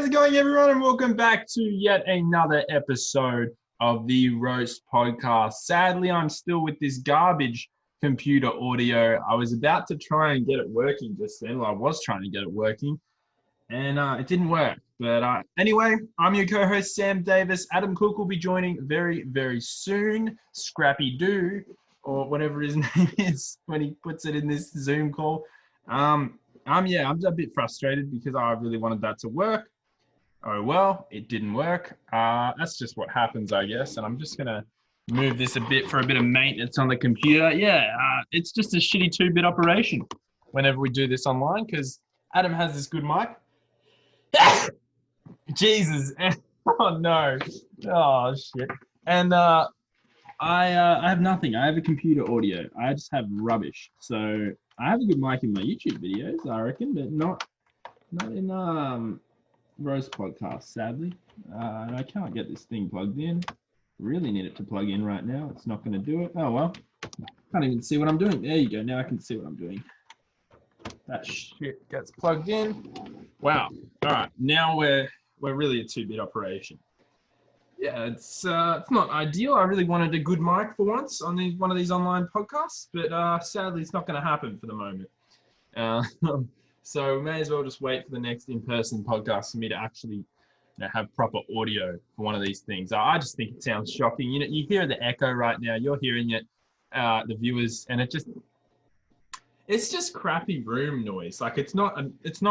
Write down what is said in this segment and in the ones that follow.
How's it going, everyone? And welcome back to yet another episode of the Roast Podcast. Sadly, I'm still with this garbage computer audio. I was about to try and get it working just then. Well, I was trying to get it working, and it didn't work. But anyway, I'm your co-host, Sam Davis. Adam Cook will be joining very, very soon. Scrappy Doo, or whatever his name is when he puts it in this Zoom call. I'm a bit frustrated because I really wanted that to work. Oh, well, it didn't work. That's just what happens, I guess. And I'm just going to move this a bit for a bit of maintenance on the computer. It's just a shitty 2-bit operation whenever we do this online because Adam has this good mic. Jesus. Oh, no. Oh, shit. And I have nothing. I have a computer audio. I just have rubbish. So I have a good mic in my YouTube videos, I reckon, but not in Roast Podcast, sadly. And I can't get this thing plugged in. Really need it to plug in right now. It's not going to do it. Oh, well. Can't even see what I'm doing. There you go. Now I can see what I'm doing. That shit gets plugged in. Wow. All right. Now we're really a 2-bit operation. Yeah, it's not ideal. I really wanted a good mic for once on one of these online podcasts, but sadly it's not going to happen for the moment. So we may as well just wait for the next in-person podcast for me to actually have proper audio for one of these things. I just think it sounds shocking. You hear the echo right now. You're hearing it, the viewers, and it's just crappy room noise. Like it's not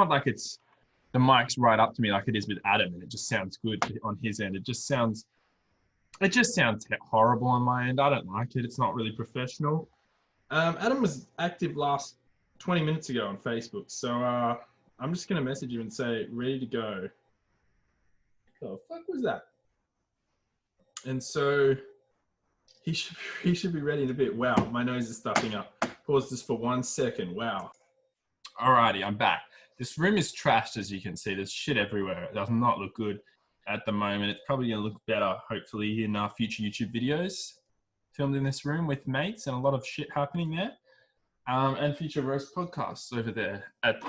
like it's the mic's right up to me like it is with Adam, and it just sounds good on his end. It just sounds horrible on my end. I don't like it. It's not really professional. Adam was active last 20 minutes ago on Facebook, so I'm just gonna message him and say ready to go. What the fuck was that? And so he should be ready in a bit. Wow, my nose is stuffing up. Pause this for 1 second. Wow. Alrighty, I'm back. This room is trashed, as you can see. There's shit everywhere. It does not look good at the moment. It's probably going to look better, hopefully, in future YouTube videos filmed in this room with mates and a lot of shit happening there. And future roast podcasts over there at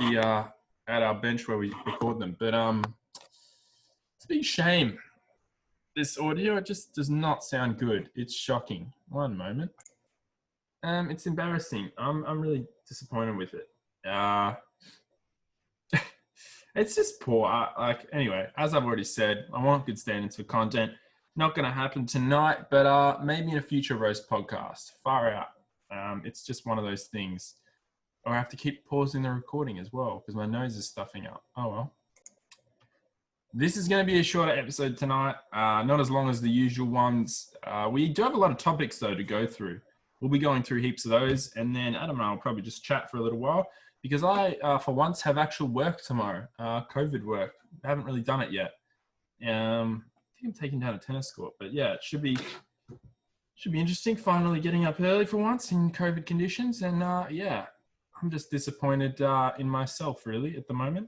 our bench where we record them. But it's a big shame. This audio, it just does not sound good. It's shocking. One moment. It's embarrassing. I'm really disappointed with it. It's just poor. Anyway, as I've already said, I want good standards for content. Not going to happen tonight, but maybe in a future roast podcast. Far out. It's just one of those things. Or I have to keep pausing the recording as well because my nose is stuffing up. Oh, well. This is going to be a shorter episode tonight. Not as long as the usual ones. We do have a lot of topics, though, to go through. We'll be going through heaps of those. And then Adam and I will probably just chat for a little while. Because I, for once, have actual work tomorrow, COVID work. I haven't really done it yet. I think I'm taking down a tennis court, but yeah, it should be interesting. Finally getting up early for once in COVID conditions, and yeah, I'm just disappointed in myself really at the moment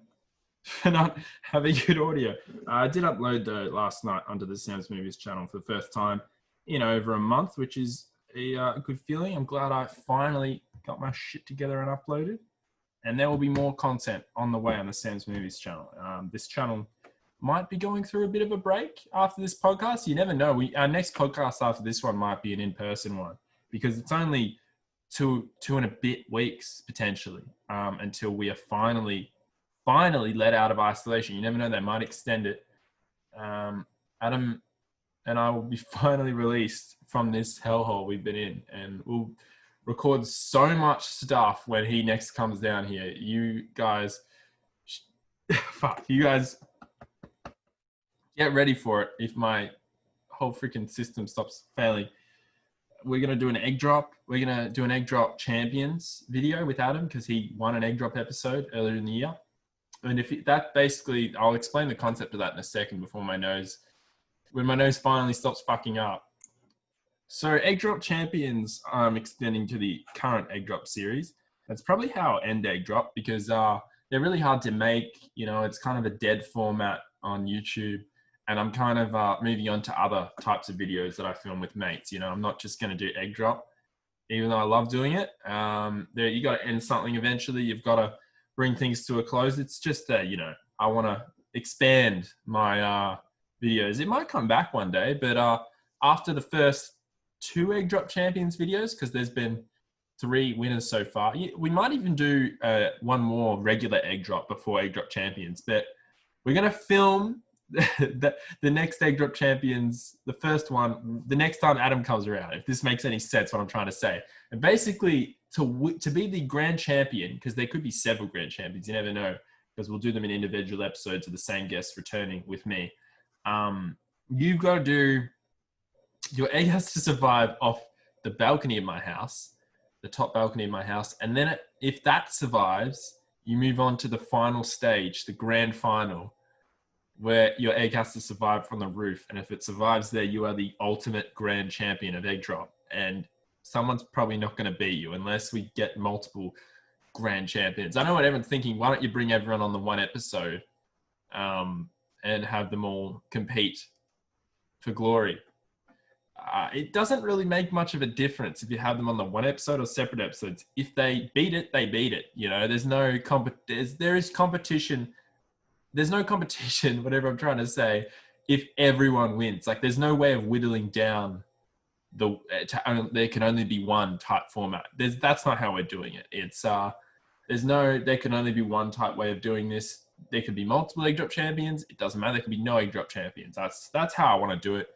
for not having good audio. I did upload though last night onto the Sam's Movies channel for the first time in over a month, which is a good feeling. I'm glad I finally got my shit together and uploaded. And there will be more content on the way on the Sam's Movies channel. This channel might be going through a bit of a break after this podcast. You never know. Our next podcast after this one might be an in-person one because it's only two and a bit weeks potentially until we are finally let out of isolation. You never know. They might extend it. Adam and I will be finally released from this hellhole we've been in, and we'll record so much stuff when he next comes down here. You guys, you guys get ready for it if my whole freaking system stops failing. We're going to do an egg drop. We're going to do an egg drop champions video with Adam because he won an egg drop episode earlier in the year. And basically, I'll explain the concept of that in a second when my nose finally stops fucking up. So Egg Drop Champions, I'm extending to the current Egg Drop series. That's probably how I'll end Egg Drop because they're really hard to make. It's kind of a dead format on YouTube. And I'm kind of moving on to other types of videos that I film with mates. I'm not just going to do Egg Drop, even though I love doing it. You got to end something eventually. You've got to bring things to a close. It's just I want to expand my videos. It might come back one day, but after the first 2 Egg Drop Champions videos, because there's been 3 winners so far, we might even do one more regular Egg Drop before Egg Drop Champions. But we're going to film the next Egg Drop Champions, the first one, the next time Adam comes around, if this makes any sense what I'm trying to say. And basically, to be the grand champion, because there could be several grand champions, you never know, because we'll do them in individual episodes of the same guests returning with me. You've got to do, your egg has to survive off the balcony of my house, the top balcony of my house. And then if that survives, you move on to the final stage, the grand final, where your egg has to survive from the roof. And if it survives there, you are the ultimate grand champion of Egg Drop. And someone's probably not going to beat you unless we get multiple grand champions. I know what everyone's thinking. Why don't you bring everyone on the one episode and have them all compete for glory? It doesn't really make much of a difference if you have them on the one episode or separate episodes. If they beat it, they beat it. You know, there's no there is competition. There's no competition, whatever I'm trying to say, if everyone wins. Like, there's no way of whittling down there can only be one type format. That's not how we're doing it. It's there can only be one type way of doing this. There could be multiple Egg Drop Champions. It doesn't matter. There can be no Egg Drop Champions. That's how I want to do it.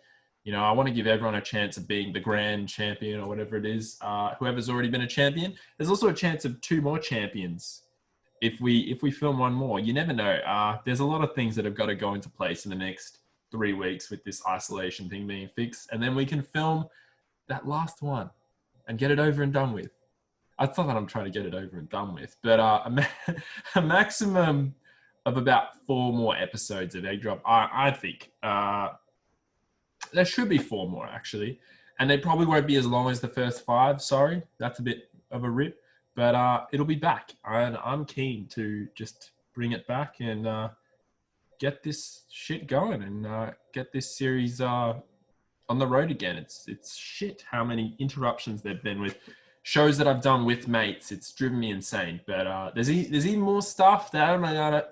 You know, I want to give everyone a chance of being the grand champion or whatever it is. Whoever's already been a champion. There's also a chance of 2 more champions if we film one more. You never know. There's a lot of things that have got to go into place in the next 3 weeks with this isolation thing being fixed. And then we can film that last one and get it over and done with. It's not that I'm trying to get it over and done with, but a maximum of about 4 more episodes of Egg Drop, I think. There should be 4 more, actually. And they probably won't be as long as the first 5. Sorry, that's a bit of a rip. But it'll be back. And I'm keen to just bring it back and get this shit going and get this series on the road again. It's shit how many interruptions there've been with shows that I've done with mates. It's driven me insane. But there's even more stuff that Adam and I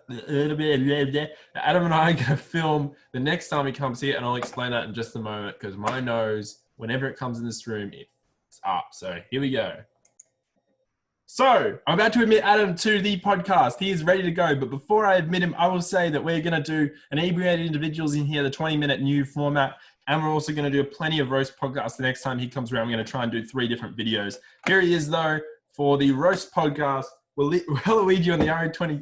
are going to film the next time he comes here, and I'll explain that in just a moment, because my nose, whenever it comes in this room, it's up. So here we go. So I'm about to admit Adam to the podcast. He is ready to go. But before I admit him, I will say that we're going to do an inebriated individuals in here, the 20-minute new format. And we're also going to do plenty of roast podcasts the next time he comes around. We're going to try and do 3 different videos. Here he is, though, for the roast podcast. Waluigi on the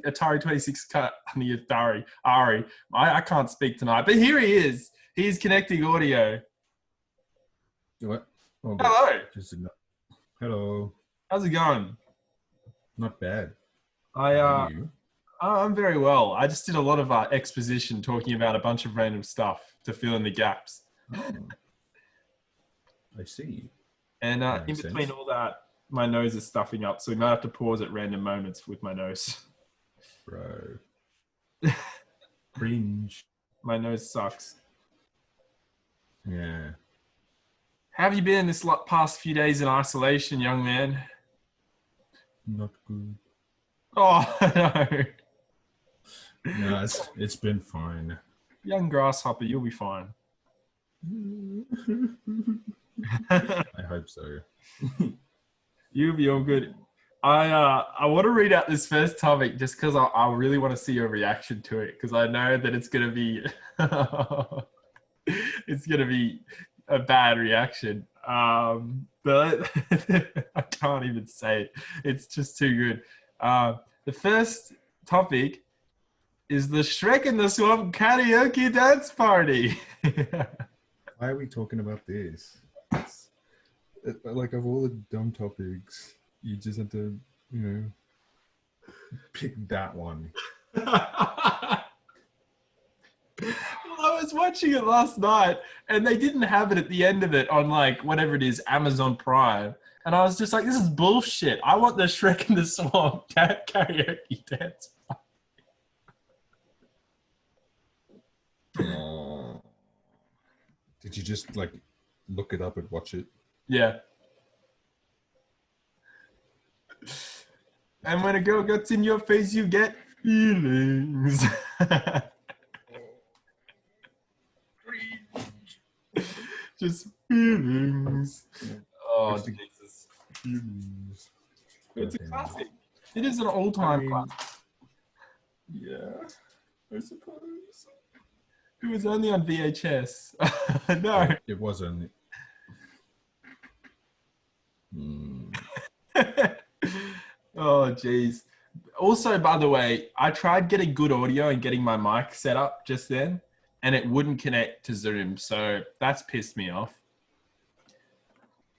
Atari 26 cut on the Atari. Ari. I can't speak tonight. But here he is. He's connecting audio. What? Oh, hello. Hello. How's it going? Not bad. I'm very well. I just did a lot of exposition talking about a bunch of random stuff to fill in the gaps. Oh, I see. And in between all that, my nose is stuffing up, so we might have to pause at random moments with my nose. Bro. Cringe. My nose sucks. Yeah. How have you been this past few days in isolation, young man? Not good. Oh, no. No, it's been fine. Young grasshopper, you'll be fine. I hope so. You'll be all good. I want to read out this first topic just because I really want to see your reaction to it, because I know that it's gonna be a bad reaction. But I can't even say it. It's just too good. The first topic is the Shrek in the Swamp karaoke dance party. Why are we talking about this? Like, of all the dumb topics, you just have to, pick that one. Well, I was watching it last night, and they didn't have it at the end of it on, like, whatever it is, Amazon Prime. And I was just like, this is bullshit. I want the Shrek in the Swamp karaoke dance party. Did you just, like, look it up and watch it? Yeah. And when a girl gets in your face, you get feelings. Just feelings. Oh, Just a- Jesus. Feelings. It's a Goddamn. classic. It is an all-time I mean, classic. yeah, I suppose. It was only on VHS. No. It wasn't. Mm. Oh, geez. Also, by the way, I tried getting good audio and getting my mic set up just then, and it wouldn't connect to Zoom. So that's pissed me off.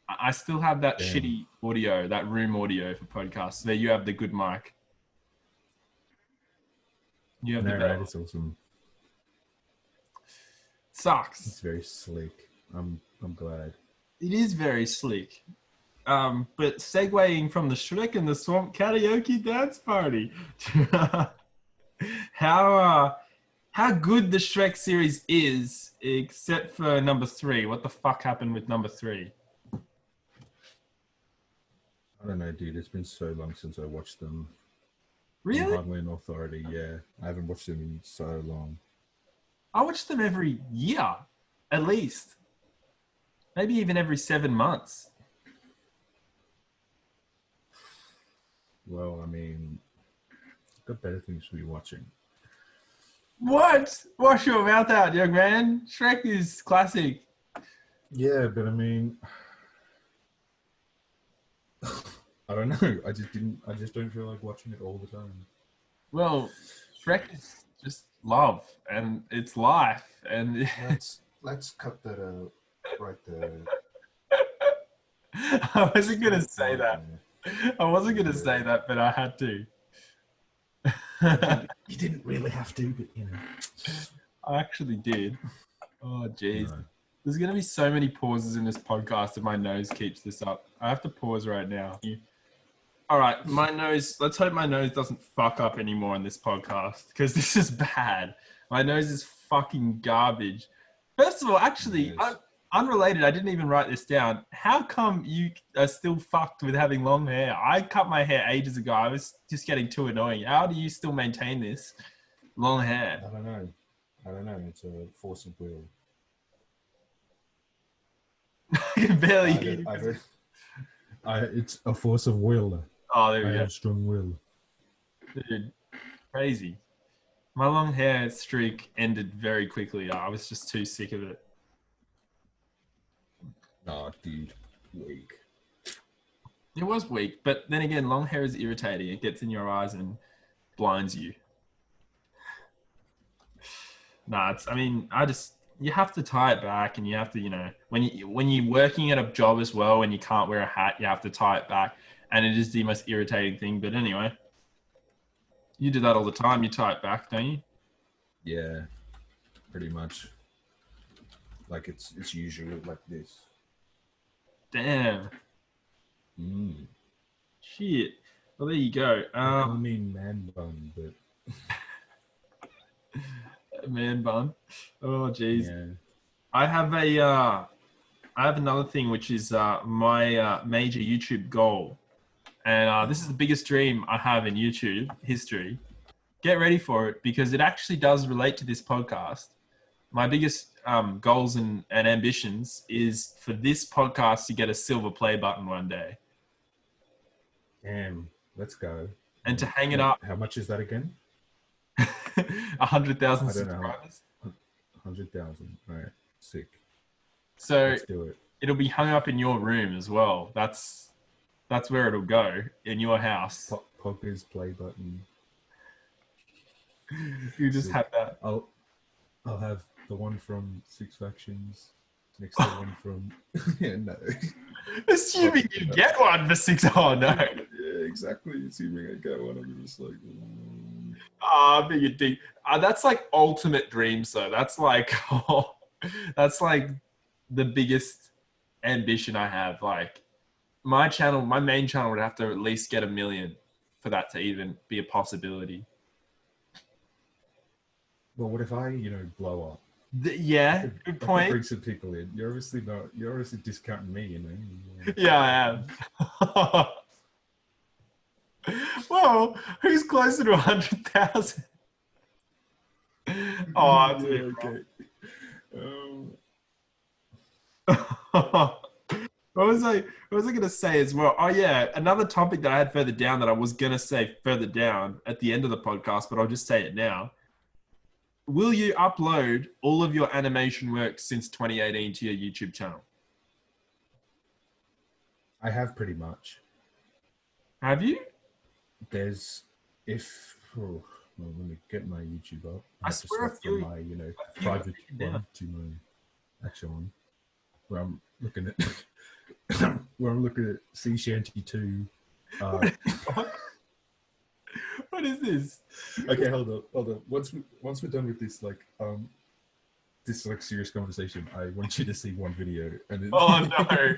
I still have that Damn. shitty audio, that room audio for podcasts. There you have the good mic. You have the No, better. right? It's awesome. It's Sucks. very slick. I'm glad. It is very slick. But segueing from the Shrek and the Swamp karaoke dance party, how good the Shrek series is, except for number 3. What the fuck happened with number 3? I don't know, dude. It's been so long since I watched them. Really? I'm hardly an authority. Yeah, I haven't watched them in so long. I watch them every year, at least. Maybe even every 7 months. Well, I mean, got better things to be watching. What? Wash your mouth out, young man. Shrek is classic. Yeah, but I mean, I don't know. I just don't feel like watching it all the time. Well, Shrek is just love, and it's life, and Let's cut that out right there. I wasn't gonna say that. I wasn't gonna say that, but I had to. You didn't really have to, but you know. I actually did. Oh, jeez. No. There's going to be so many pauses in this podcast if my nose keeps this up. I have to pause right now. All right, my nose. Let's hope my nose doesn't fuck up anymore in this podcast because this is bad. My nose is fucking garbage. First of all, actually, Yes. unrelated, I didn't even write this down. How come you are still fucked with having long hair? I cut my hair ages ago. I was just getting too annoying. How do you still maintain this long hair? I don't know. It's a force of will. I can barely hear you. It's a force of will. Oh, there we I go. have strong will. Dude, crazy. My long hair streak ended very quickly. I was just too sick of it. Nah, dude. Weak. It was weak, but then again, long hair is irritating. It gets in your eyes and blinds you. Nah, you have to tie it back, and you have to, when you're working at a job as well and you can't wear a hat, you have to tie it back, and it is the most irritating thing. But anyway, you do that all the time. You tie it back, don't you? Yeah, pretty much. Like it's usually like this. Damn. Shit. Well, there you go. They call me man bun, but man bun. Oh, jeez. yeah. I have another thing, which is my major YouTube goal. And this is the biggest dream I have in YouTube history. Get ready for it because it actually does relate to this podcast. My biggest goals and ambitions is for this podcast to get a silver play button one day. Damn, let's go. And to hang it up. How much is that again? 100,000 subscribers. 100,000. All right, sick. So let's do it. It'll be hung up in your room as well. That's where it'll go, in your house. Pogger's play button. You just have that. I'll have the one from Six Factions next to the one from yeah, no. Assuming you get one for 6. Oh no. Yeah, exactly. Assuming I get one, I'm just like but you do. That's like ultimate dreams though. That's like that's like the biggest ambition I have. Like my main channel would have to at least get 1 million for that to even be a possibility. Well, what if I, blow up? Yeah, good point. Bring some people in. You're obviously discounting me, Yeah, I am. Well, who's closer to 100,000? Oh, that's a bit okay. What was I gonna say as well? Oh yeah, another topic that I had further down that I was gonna say further down at the end of the podcast, but I'll just say it now. Will you upload all of your animation work since 2018 to your YouTube channel? I have pretty much. Have you? There's if oh, well, let me get my YouTube up. I I have to swear swap from my a few got private taken one down. to my actual one, where I'm looking at where I'm looking at Sea Shanty 2. What is this? Okay, hold on. Once we're done with this serious conversation, I want you to see one video, and Oh no!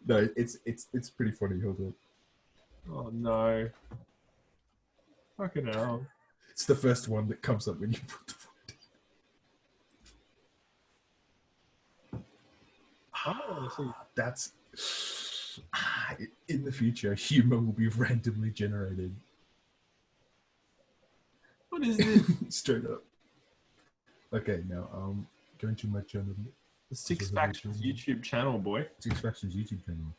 no, it's pretty funny. Hold on. Oh no! Fucking hell! It's the first one that comes up when you put the Oh, I see. that's in the future, humor will be randomly generated. What is this? Straight up. Okay, now going to my channel. The Six Factions YouTube channel, boy. Six Factions YouTube channel.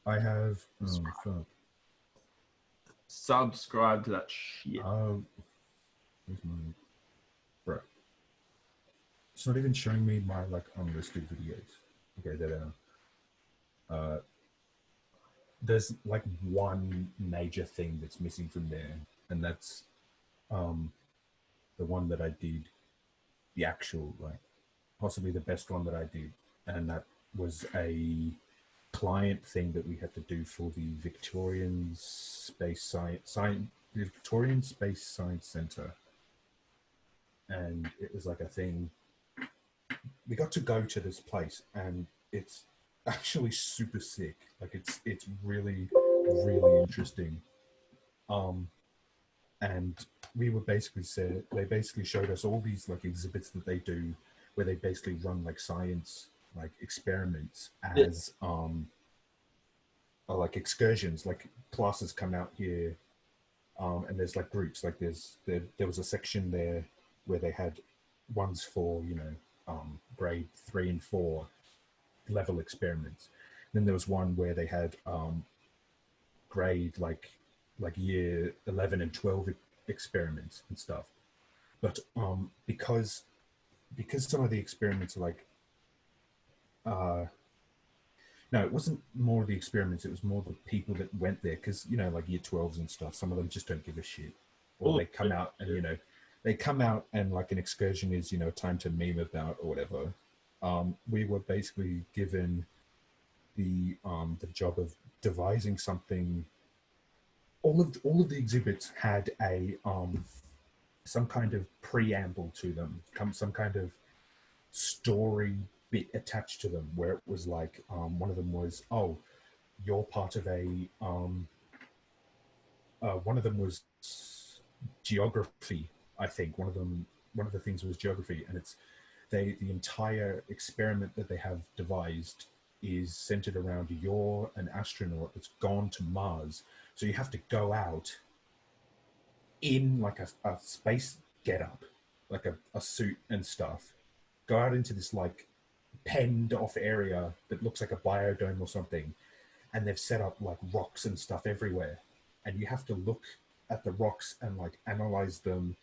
I have fuck. Subscribe to that shit. Where's my bro? It's not even showing me my unlisted videos. Okay, that there's like one major thing that's missing from there, and that's the one that I did, the actual possibly the best one that I did, and that was a client thing that we had to do for the Victorian Space Victorian Space Science Center, and it was like a thing. We got to go to this place, and it's actually super sick. Like it's really really interesting. And we were they basically showed us all these exhibits that they do, where they basically run science experiments as excursions. Like classes come out here, and there's groups. There was a section there where they had ones for grade 3 and 4 level experiments. Then there was one where they had grade year 11 and 12 experiments and stuff. But because some of the experiments are no, it wasn't more the experiments, it was more the people that went there, because year 12s and stuff, some of them just don't give a shit, or they come out and they come out and an excursion is time to meme about or whatever. We were basically given the job of devising something. All of the exhibits had a some kind of preamble to them, some kind of story bit attached to them, where it was one of them was, oh, you're part of a one of them was geography. I think one of the things was geography, and it's the entire experiment that they have devised is centered around you're an astronaut that's gone to Mars, so you have to go out in a space getup, a suit and stuff, go out into this penned off area that looks like a biodome or something, and they've set up rocks and stuff everywhere, and you have to look at the rocks and analyze them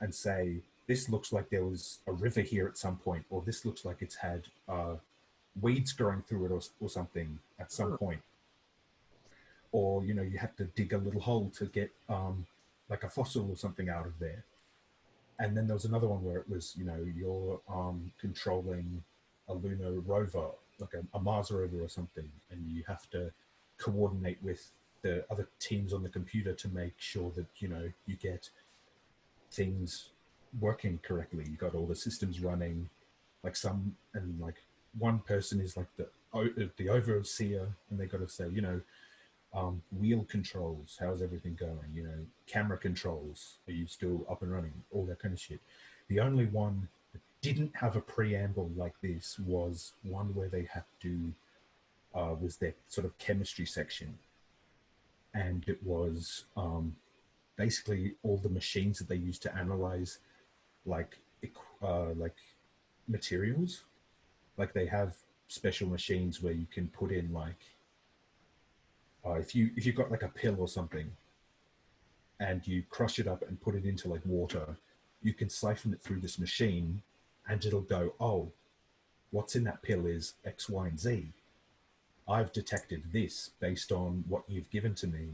and say, this looks like there was a river here at some point, or this looks like it's had weeds growing through it or something at some point. Or you have to dig a little hole to get a fossil or something out of there. And then there was another one where it was you're controlling a lunar rover, a Mars rover or something, and you have to coordinate with the other teams on the computer to make sure that you get things working correctly. You got all the systems running, one person is the overseer, and they got to say wheel controls, how's everything going, camera controls, are you still up and running, all that kind of shit. The only one that didn't have a preamble like this was one where they had to was their sort of chemistry section, and it was basically all the machines that they use to analyze materials. They have special machines where you can put in like, if you've got like a pill or something, and you crush it up and put it into like water, you can siphon it through this machine, and it'll go, oh, what's in that pill is X, Y, and Z. I've detected this based on what you've given to me.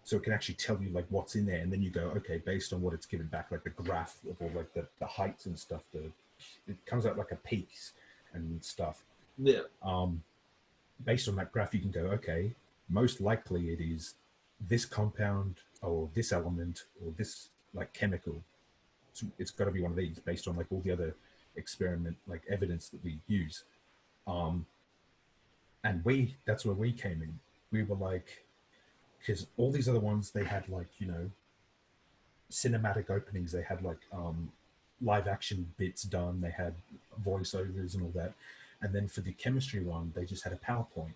So it can actually tell you like what's in there, and then you go, okay, based on what it's given back, like the graph of all like the heights and stuff, it comes out like a peaks and stuff. Yeah. Based on that graph, you can go, okay, most likely it is this compound or this element or this like chemical. So it's got to be one of these based on like all the other experiment like evidence that we use. And that's where we came in. We were like, because all these other ones, they had like, you know, cinematic openings. They had like live action bits done. They had voiceovers and all that. And then for the chemistry one, they just had a PowerPoint.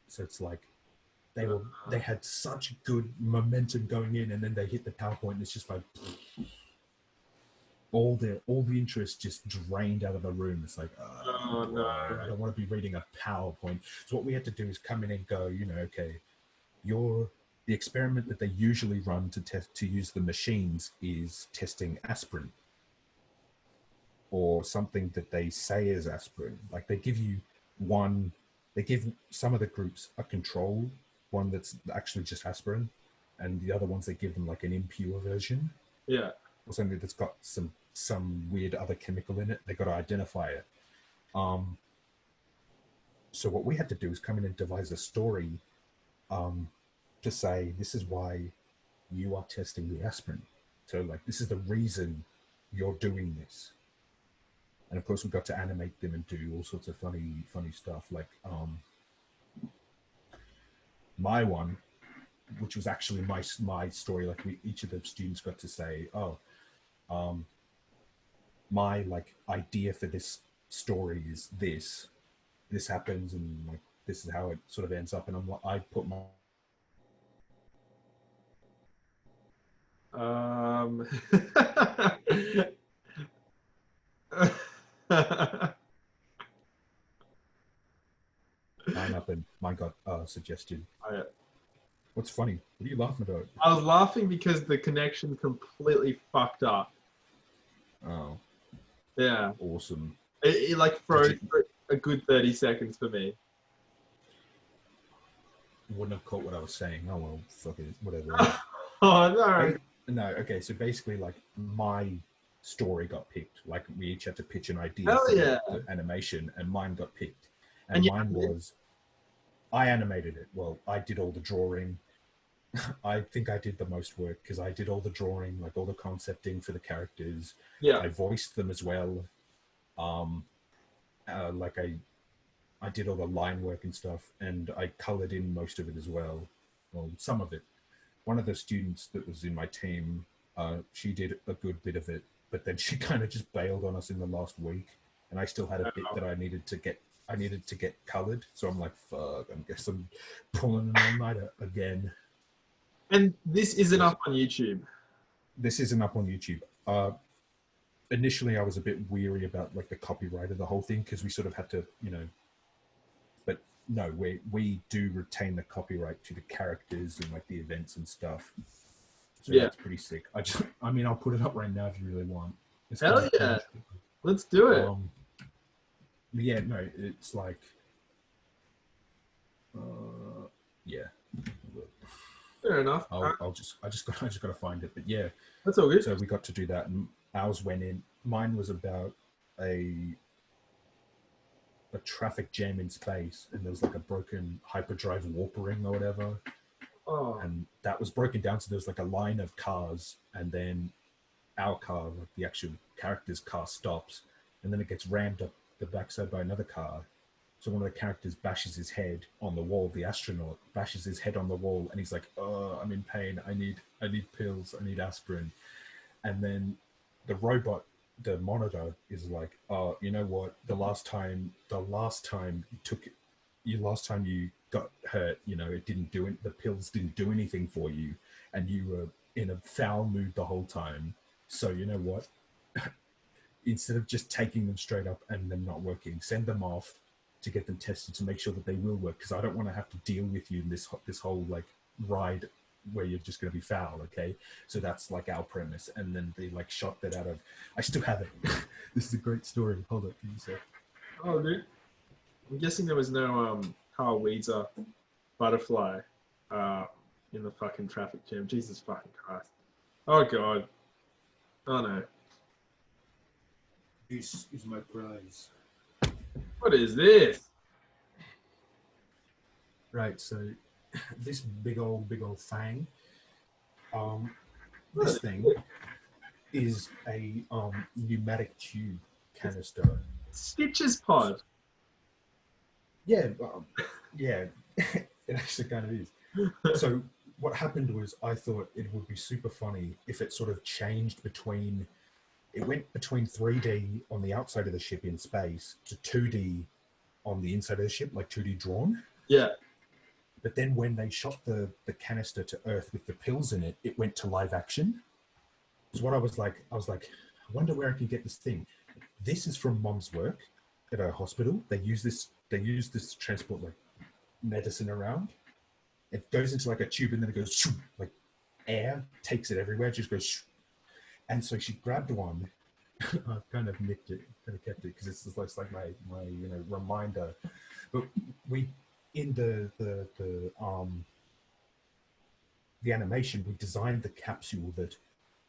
So it's like they had such good momentum going in, and then they hit the PowerPoint, and it's just like all the interest just drained out of the room. It's like, oh no, I don't want to be reading a PowerPoint. So what we had to do is come in and go, you know, okay, the experiment that they usually run to use the machines is testing aspirin or something that they say is aspirin. Like they give some of the groups a control, one that's actually just aspirin, and the other ones they give them like an impure version. Yeah. Or something that's got some weird other chemical in it. They got to identify it. So what we had to do is come in and devise a story to say, this is why you are testing the aspirin. So like, this is the reason you're doing this. And of course we got to animate them and do all sorts of funny stuff. Like my one, which was actually my story, like each of the students got to say, oh, my like idea for this story is this happens, and like this is how it sort of ends up. And I put my mine up, and mine got suggested. Oh, yeah. What's funny? What are you laughing about? I was laughing because the connection completely fucked up. Oh. Yeah. Awesome. It like froze for a good 30 seconds for me. Wouldn't have caught what I was saying. Oh well, fuck it, whatever. Oh no. No, okay, so basically like my story got picked. Like we each had to pitch an idea Hell for yeah. the animation, and mine got picked. And mine was, I animated it. Well, I did all the drawing. I think I did the most work because I did all the drawing, like all the concepting for the characters. Yeah. I voiced them as well. Like I did all the line work and stuff, and I colored in most of it as well. Well, some of it. One of the students that was in my team, she did a good bit of it, but then she kind of just bailed on us in the last week, and I still had a bit that I needed to get colored. So I'm like, fuck, I guess I'm pulling an all-nighter again. And this isn't up on YouTube. This isn't up on YouTube. Initially, I was a bit weary about like the copyright of the whole thing because we sort of had to, you know. But no, we do retain the copyright to the characters and like the events and stuff. So that's pretty sick. I mean, I'll put it up right now if you really want. It's Hell yeah, let's do it. Yeah, no, it's like, yeah. Fair enough. I just got to find it, but yeah, that's all good. So we got to do that, and ours went in. Mine was about a traffic jam in space, and there was like a broken hyperdrive warp ring or whatever. Oh. And that was broken down, so there was like a line of cars, and then our car, like the actual character's car, stops, and then it gets rammed up the backside by another car. So one of the characters bashes his head on the wall. The astronaut bashes his head on the wall, and he's like, "Oh, I'm in pain. I need pills. I need aspirin." And then the robot, the monitor, is like, "Oh, you know what? The last time you got hurt, you know, it didn't do it. The pills didn't do anything for you, and you were in a foul mood the whole time. So you know what? Instead of just taking them straight up and them not working, send them off. to get them tested to make sure that they will work, because I don't want to have to deal with you in this whole like ride where you're just going to be foul. Okay, so that's like our premise, and then they like shot that out of. I still have it. This is a great story. Hold up, can you say? Oh, dude. I'm guessing there was no Carl Weezer butterfly in the fucking traffic jam. Jesus fucking Christ. Oh god. Oh no. This is my prize. What is this? Right, so this big old thing. This thing is a pneumatic tube canister. Stitches pod. Yeah, yeah, it actually kind of is. So what happened was I thought it would be super funny if it sort of changed between, it went between 3D on the outside of the ship in space to 2D on the inside of the ship, like 2D drawn. Yeah. But then when they shot the canister to Earth with the pills in it, it went to live action. So what I was like, I wonder where I can get this thing. This is from Mom's work at a hospital. They use this to transport like medicine around. It goes into like a tube and then it goes shoo, like air takes it everywhere, just goes shoo. And so she grabbed one. I've kind of nicked it, kind of kept it because it's just like my reminder. But we in the animation, we designed the capsule that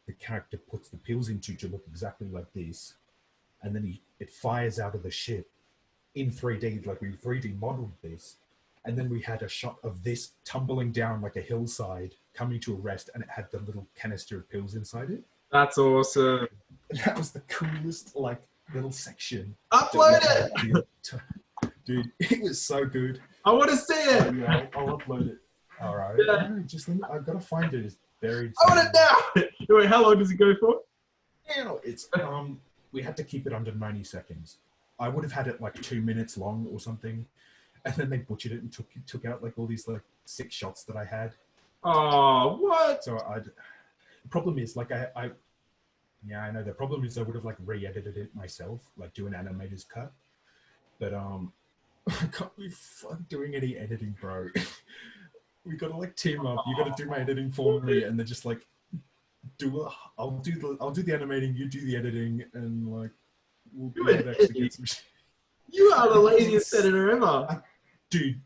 the character puts the pills into to look exactly like this, and then it fires out of the ship in 3D, like we 3D modeled this, and then we had a shot of this tumbling down like a hillside, coming to a rest, and it had the little canister of pills inside it. That's awesome. That was the coolest like little section. Upload it! Dude, it was so good. I want to see it! Yeah, I'll upload it. All right. Yeah. No, just I've got to find it. It's buried. I want it now! Wait, how long does it go for? It's we had to keep it under 90 seconds. I would have had it like 2 minutes long or something, and then they butchered it and took out like all these like 6 shots that I had. Oh, what? So the problem is like I know the problem is I would have like re-edited it myself, like do an animator's cut, but I can't be doing any editing, bro. We gotta like team up. You gotta do my editing for me, and then just like I'll do the animating, you do the editing, and like we'll be able to actually get some. You are the laziest editor ever. Dude.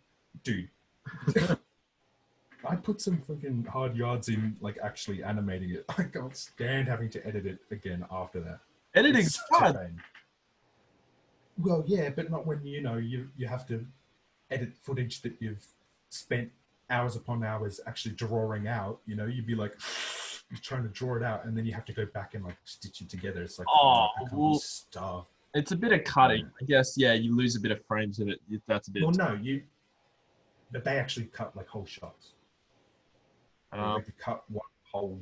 I put some fucking hard yards in like actually animating it. I can't stand having to edit it again after that. Editing's fun. Well, yeah, but not when you have to edit footage that you've spent hours upon hours actually drawing out. You'd be like you're trying to draw it out, and then you have to go back and like stitch it together. It's like stuff. It's a bit of cutting, I guess. Yeah, you lose a bit of frames of it. That's a bit. Well, but they actually cut like whole shots. They could cut one whole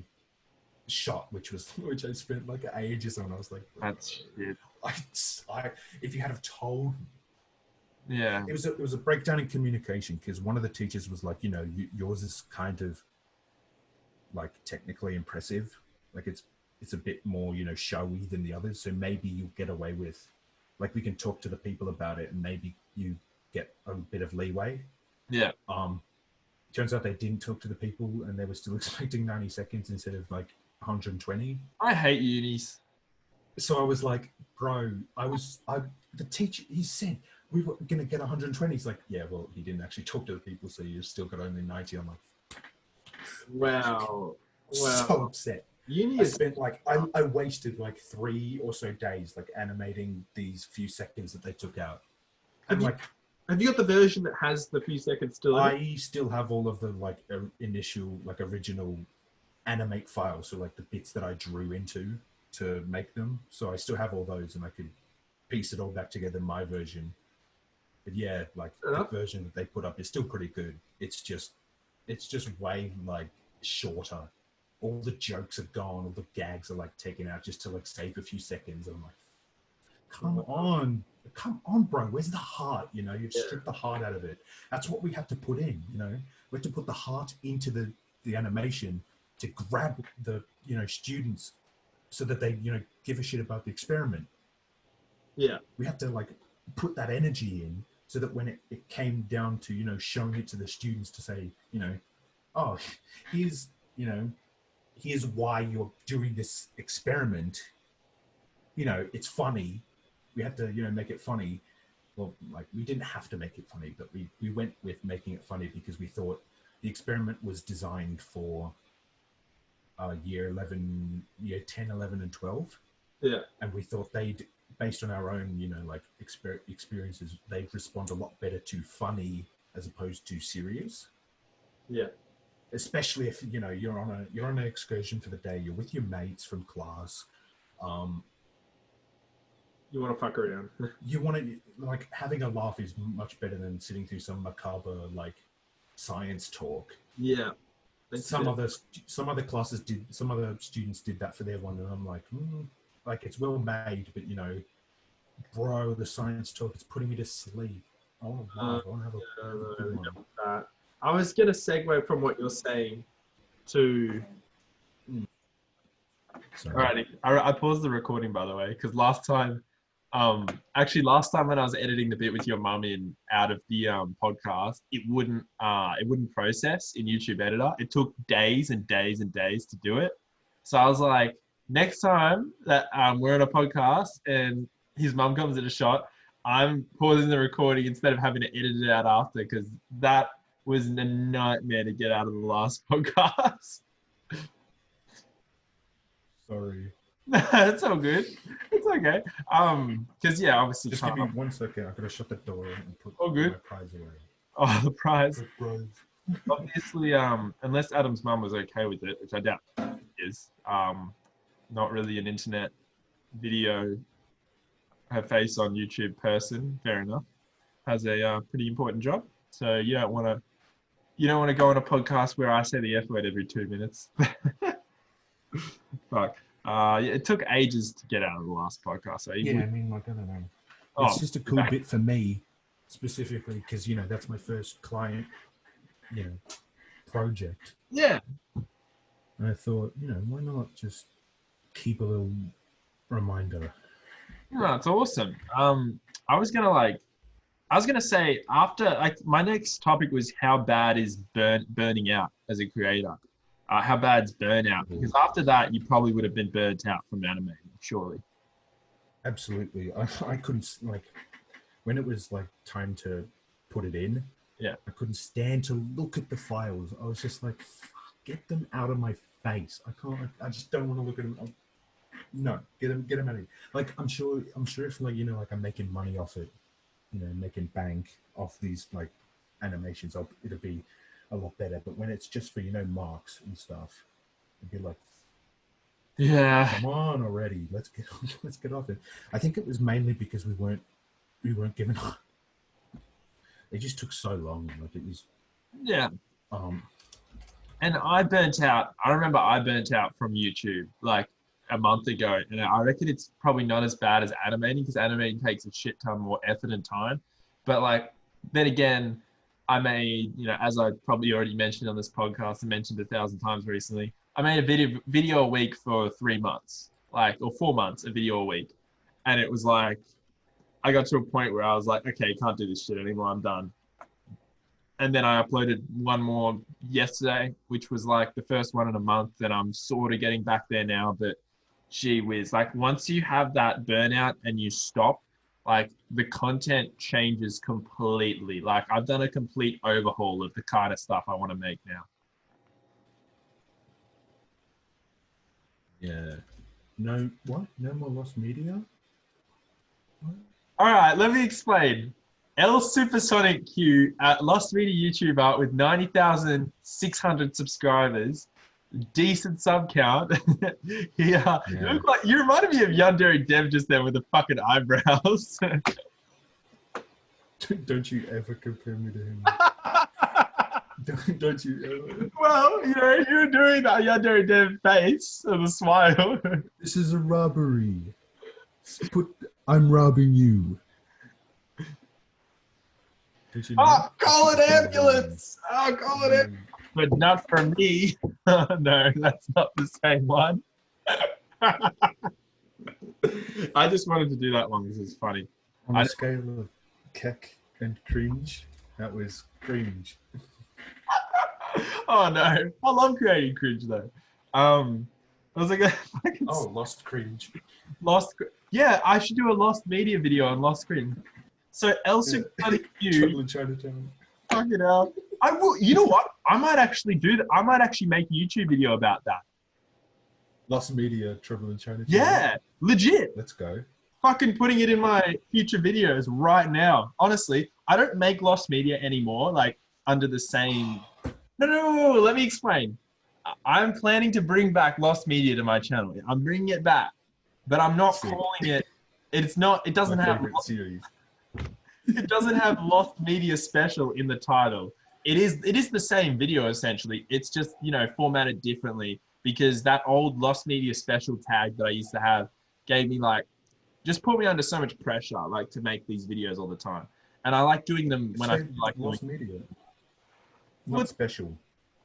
shot, which I spent like ages on. I was like, that's shit. If you had have told me. Yeah. It was a breakdown in communication, because one of the teachers was like, yours is kind of like technically impressive. Like it's a bit more, showy than the others. So maybe you'll get away with, like, we can talk to the people about it and maybe you get a bit of leeway. Yeah. Turns out they didn't talk to the people and they were still expecting 90 seconds instead of like 120. I hate unis. So I was like, bro, the teacher, he said we were going to get 120. He's like, yeah, well, he didn't actually talk to the people, so you still got only 90. I'm like, wow. So upset. Uni I spent like, I wasted like 3 or so days like animating these few seconds that they took out. Have you got the version that has the few seconds still in it? I still have all of the like initial, like original animate files. So like the bits that I drew into to make them. So I still have all those and I could piece it all back together in my version. But yeah, like the version that they put up is still pretty good. It's just way like shorter. All the jokes are gone. All the gags are like taken out just to like save a few seconds. And I'm like, come on, bro. Where's the heart? You've stripped the heart out of it. That's what we have to put in. We have to put the heart into the animation to grab the students so that they give a shit about the experiment. Yeah, we have to like put that energy in so that when it came down to, showing it to the students to say, oh, here's, here's why you're doing this experiment. It's funny. We had to, make it funny. Well, like, we didn't have to make it funny, but we went with making it funny because we thought the experiment was designed for year 10, 11, and 12. Yeah. And we thought they'd, based on our own, experiences, they'd respond a lot better to funny as opposed to serious. Yeah. Especially if, you're on an excursion for the day, you're with your mates from class. You want to fuck around. You want to, like, having a laugh is much better than sitting through some macabre, like, science talk. Yeah. Some other classes did, some other students did that for their one, and I'm like, like, it's well made, but bro, the science talk is putting me to sleep. I want to laugh. I want to have a good one. I was going to segue from what you're saying to... Alrighty, I paused the recording, by the way, because last time when I was editing the bit with your mum in out of the podcast, it wouldn't process in YouTube Editor. It took days and days and days to do it. So I was like, next time that we're on a podcast and his mum comes in a shot, I'm pausing the recording instead of having to edit it out after, because that was a nightmare to get out of the last podcast. Sorry. It's all good. It's okay. Because obviously. Just give me 1 second. I gotta shut the door and put all good. My prize away. Oh, the prize. Obviously, unless Adam's mum was okay with it, which I doubt is. Not really an internet video, her face on YouTube person. Fair enough. Has a pretty important job. So you don't want to go on a podcast where I say the F word every 2 minutes. Fuck. It took ages to get out of the last podcast. So I don't know. It's just a cool bit for me, specifically, because, that's my first client, project. Yeah. And I thought, why not just keep a little reminder? No, it's awesome. I was gonna say, after, my next topic was how bad is burning out as a creator. How bad's burnout? Because after that, you probably would have been burnt out from animating, surely. Absolutely. I couldn't, when it was time to put it in, I couldn't stand to look at the files. I was just like, get them out of my face. I just don't want to look at them. No, get them out of here. I'm sure if I'm making money off it, making bank off these animations, it'll be a lot better. But when it's just for marks and stuff, it'd be like, yeah, come on already, let's get off it. I think it was mainly because we weren't given. It just took so long. It was. Yeah. And I burnt out. I remember I burnt out from YouTube a month ago, and I reckon it's probably not as bad as animating, because animating takes a shit ton more effort and time. But then again, I made, as I probably already mentioned on this podcast and mentioned 1,000 times recently, I made a video a week for 3 months, or 4 months, a video a week. And it was I got to a point where I was like, okay, can't do this shit anymore. I'm done. And then I uploaded one more yesterday, which was the first one in a month. And I'm sort of getting back there now. But gee whiz, once you have that burnout and you stop, the content changes completely. I've done a complete overhaul of the kind of stuff I want to make now. Yeah. No, what? No more lost media? What? All right, let me explain. L Supersonic Q, lost media YouTuber with 90,600 subscribers, decent sub count. Yeah. You reminded me of Yandere Dev just then with the fucking eyebrows. Don't you ever compare me to him. don't you ever. Well, you're doing that Yandere Dev face and the smile. This is a robbery. I'm robbing you. Oh, call an ambulance! Oh, call it in. But not for me. No, that's not the same one. I just wanted to do that one because it's funny. On a scale of Keck and cringe. That was cringe. Oh no, I love creating cringe though. I was like, Oh, lost cringe. Yeah, I should do a lost media video on lost cringe. So Elsa got you. Trouble in Chinatown. Fucking hell. I will. You know what? I might actually do that. I might actually make a YouTube video about that. Lost media, trouble in Chinatown. Yeah, legit. Let's go. Fucking putting it in my future videos right now. Honestly, I don't make lost media anymore. Like under the same. No. Let me explain. I'm planning to bring back lost media to my channel. I'm bringing it back, but I'm not calling it. It's not. It doesn't have. Series. It doesn't have lost media special in the title. It is the same video essentially. It's just, you know, formatted differently because that old lost media special tag that I used to have gave me like, just put me under so much pressure, like to make these videos all the time. And I like doing them when I feel like lost media. Not special.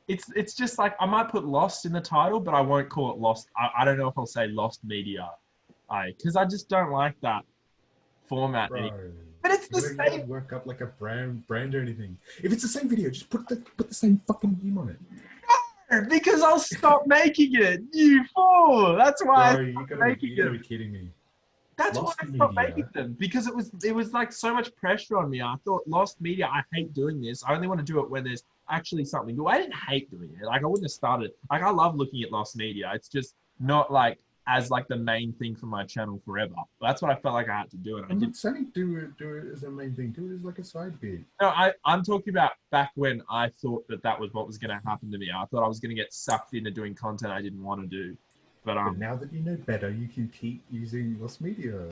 It's just like, I might put lost in the title, but I won't call it lost. I don't know if I'll say lost media. Because I just don't like that format anymore. But it's the same. You don't work up like a brand or anything. If it's the same video, just put the same fucking name on it. No, because I'll stop making it. You fool! That's why Bro, you gotta be kidding me. That's why I stopped making them, because it was like so much pressure on me. I thought lost media. I hate doing this. I only want to do it when there's actually something good. I didn't hate doing it. Like I wouldn't have started. Like I love looking at lost media. It's just not like as like the main thing for my channel forever. That's what I felt like I had to do. And I'm not saying do it as a main thing. Do it as like a side bit. No, I'm talking about back when I thought that was what was going to happen to me. I thought I was going to get sucked into doing content I didn't want to do. But now that you know better, you can keep using lost media.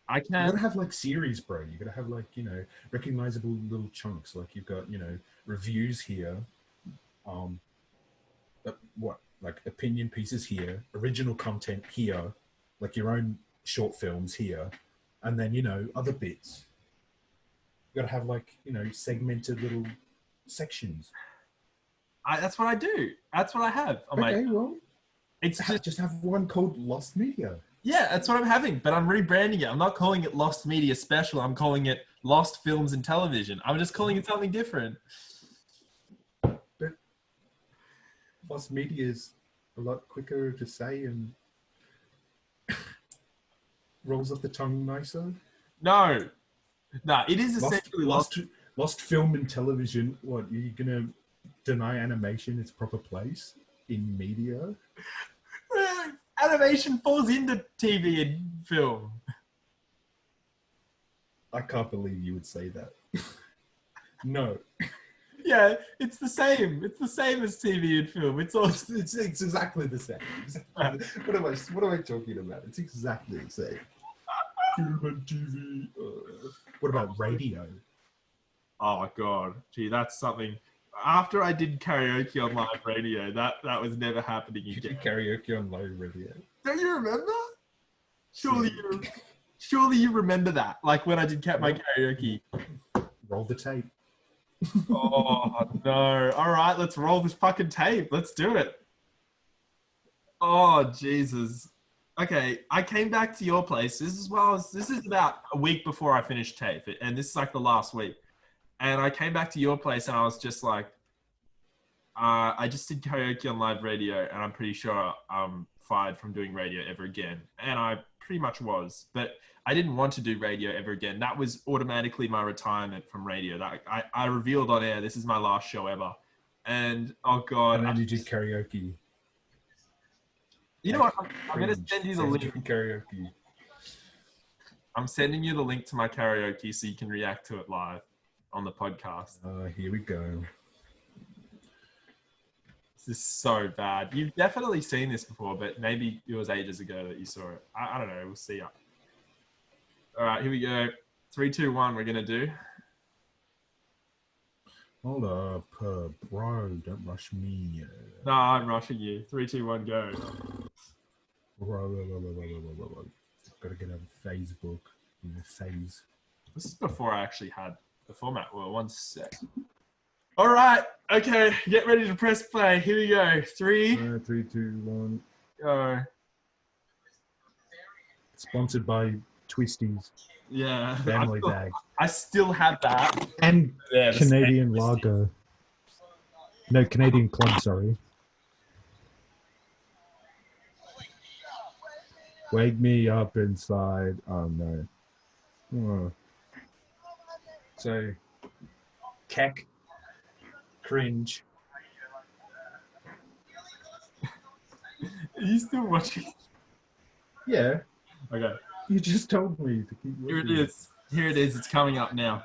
I can. You gotta have like series, bro. You gotta have like, you know, recognizable little chunks. Like you've got, you know, reviews here. Like opinion pieces here, original content here, like your own short films here, and then, you know, other bits. You gotta have like, you know, segmented little sections. That's what I do. That's what I have. Well, it's just have one called Lost Media. Yeah, that's what I'm having, but I'm rebranding it. I'm not calling it Lost Media Special. I'm calling it Lost Films and Television. I'm just calling it something different. But Lost Media is a lot quicker to say and rolls off the tongue nicer. No, it is essentially Lost Film and Television. What, are you gonna deny animation its proper place in media? Animation falls into TV and film. I can't believe you would say that. No. Yeah, it's the same. It's the same as TV and film. It's exactly the same. What am I talking about? It's exactly the same. Film and TV. What about radio? Oh god, gee, that's something. After I did karaoke on live radio, that was never happening again. You did karaoke on live radio. Don't you remember? Surely you remember that. Like when I did my karaoke. Roll the tape. Oh no! All right, let's roll this fucking tape. Let's do it. Oh Jesus. Okay, I came back to your place. This is about a week before I finished tape, and this is like the last week. And I came back to your place and I was just like, I just did karaoke on live radio and I'm pretty sure I'm fired from doing radio ever again. And I pretty much was, but I didn't want to do radio ever again. That was automatically my retirement from radio. That I revealed on air, this is my last show ever. And oh God. And then you did karaoke. You know what? I'm going to send you the link. Karaoke. I'm sending you the link to my karaoke so you can react to it live on the podcast. Here we go. This is so bad. You've definitely seen this before, but maybe it was ages ago that you saw it. I don't know. We'll see. All right, here we go. 3, 2, 1. We're gonna do. Hold up, bro. Don't rush me. No, I'm rushing you. 3, 2, 1, go. Gotta get on Facebook. In the phase. This is before I actually had the format. Well, 1 sec. All right. Okay. Get ready to press play. Here we go. 3. 3, 2, 1. Go. Sponsored by twisties, Yeah. family bag, I still have that. and Yeah, the Canadian same twisty. lager. No, Canadian club, sorry. Wake me up inside. Oh no. Oh. So, keck, cringe. Are you still watching? Yeah, Okay. you just told me to keep Here it watching. is. Here it is. It's coming up now.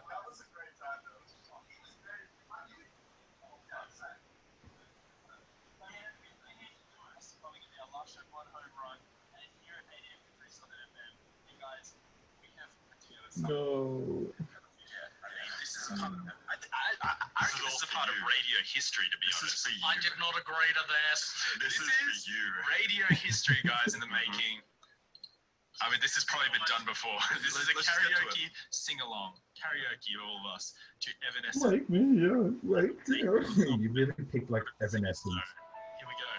No. I reckon this is a part of radio history, to be honest. I did not agree to this. This is for you. Radio history, guys, in the making. I mean, this has probably been done before. This is a karaoke sing-along. Karaoke, all of us, to Evanescence. Wake me up, wake me up. You really picked like Evanescence. Here we go.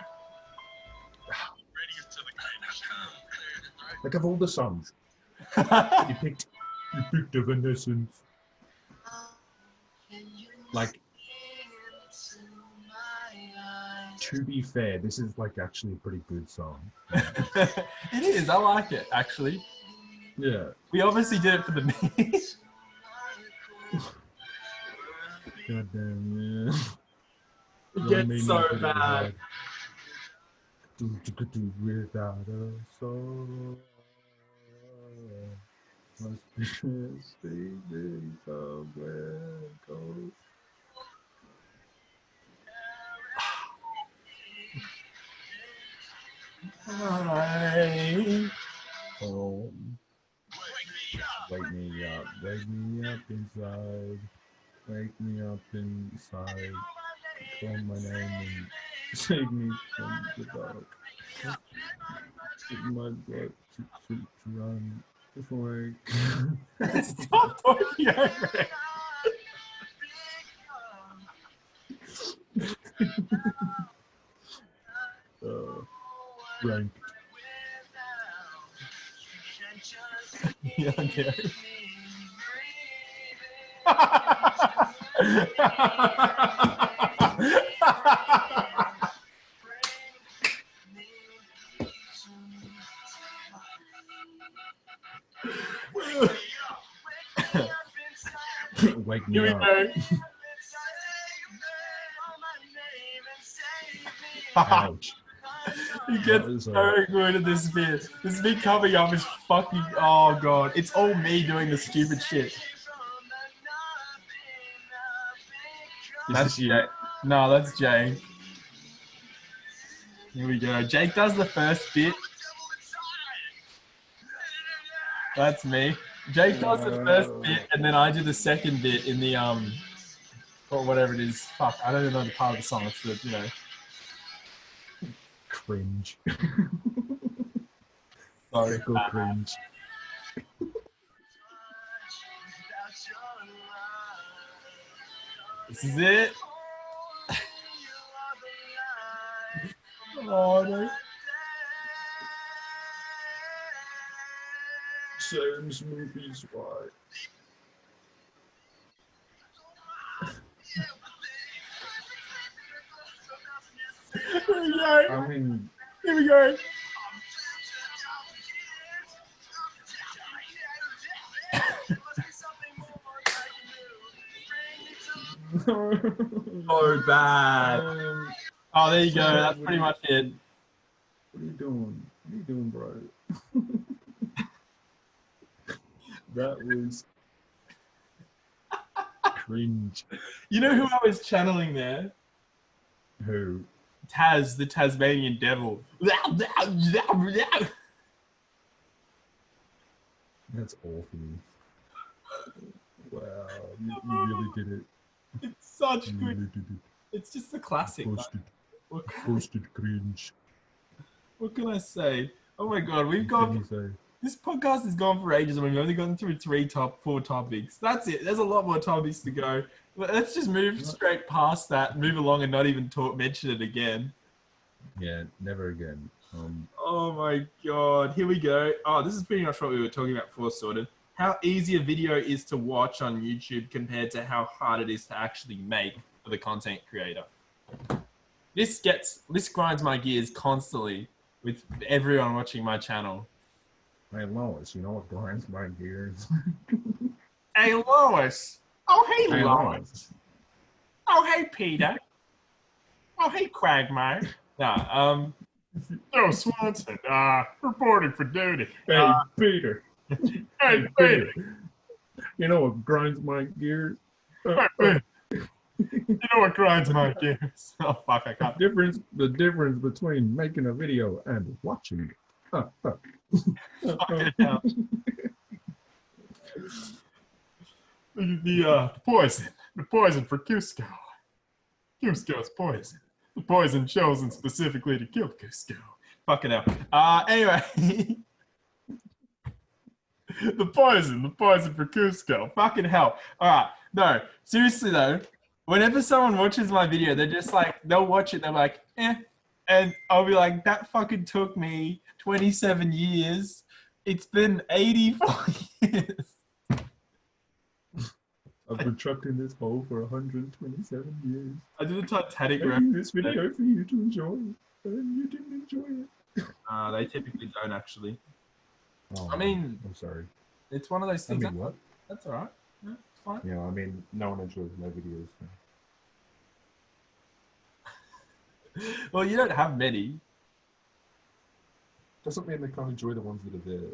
Ready to the cringe. Like of all the songs, you picked Evanescence. Like, to be fair, this is like actually a pretty good song. It is. I like it, actually. Yeah. We obviously did it for the meme. God damn, yeah. It gets so bad. Without a soul, must be sleeping somewhere cold. Hi. Home. Wake me up inside. Wake me up inside. Call my name and save me from the dark. My blood to run before I Stop talking over it. ranked. Yeah, okay. Wake me Here we up. go. Ouch. He gets so good at this bit. This bit coming up is fucking, oh god. It's all me doing the stupid shit. That's you. Jake. No, that's Jake. Here we go. Jake does the first bit. That's me. Jake does the first bit, and then I do the second bit in the or whatever it is. Fuck, I don't even know the part of the song. It's the, you know. Cringe. Sorry. Go cringe. This is it. Oh no. Sam's movies, why? Here we go. I mean, Here we go. So bad. Oh, there you go. That's pretty much it. What are you doing? What are you doing, bro? That was cringe. You know who I was channeling there? Who? Taz, the Tasmanian devil. That's awful. Wow, you really did it. It's such You good. really did it. It's just a classic. Posted cringe. What can I say? Oh my god, we've What can gone. you say? This podcast has gone for ages, and we've only gone through 4 topics. That's it. There's a lot more topics to go. Let's just move straight past that, move along, and not even mention it again. Yeah, never again. Oh my god, here we go. Oh, this is pretty much what we were talking about before, sort of. How easy a video is to watch on YouTube compared to how hard it is to actually make for the content creator. This grinds my gears constantly with everyone watching my channel. Hey Lois, you know what grinds my gears? Hey Lois. Oh hey, Hey, Lois. Oh hey Peter. Oh hey Quagmire. Nah, oh Swanson, reporting for duty. Hey Peter. Hey Peter. You know what grinds my gears? You know what grinds my gears? Oh fuck, I can't. The difference between making a video and watching it. Fucking hell. The poison for Cusco. Cusco's poison. The poison chosen specifically to kill Cusco. Fucking hell. Anyway. the poison for Cusco. Fucking hell. All right. No, seriously though, whenever someone watches my video, they're just like, they'll watch it, they're like, eh. And I'll be like, that fucking took me 27 years. It's been 84 years. I've been trapped in this hole for 127 years. I did a Titanic Making this video for you to enjoy, and you didn't enjoy it. They typically don't actually. Oh, I mean, I'm sorry. It's one of those things. I mean, what? That's all right. Yeah, it's fine. Yeah, I mean, no one enjoys my videos. So. Well, you don't have many. Doesn't mean they can't enjoy the ones that are there.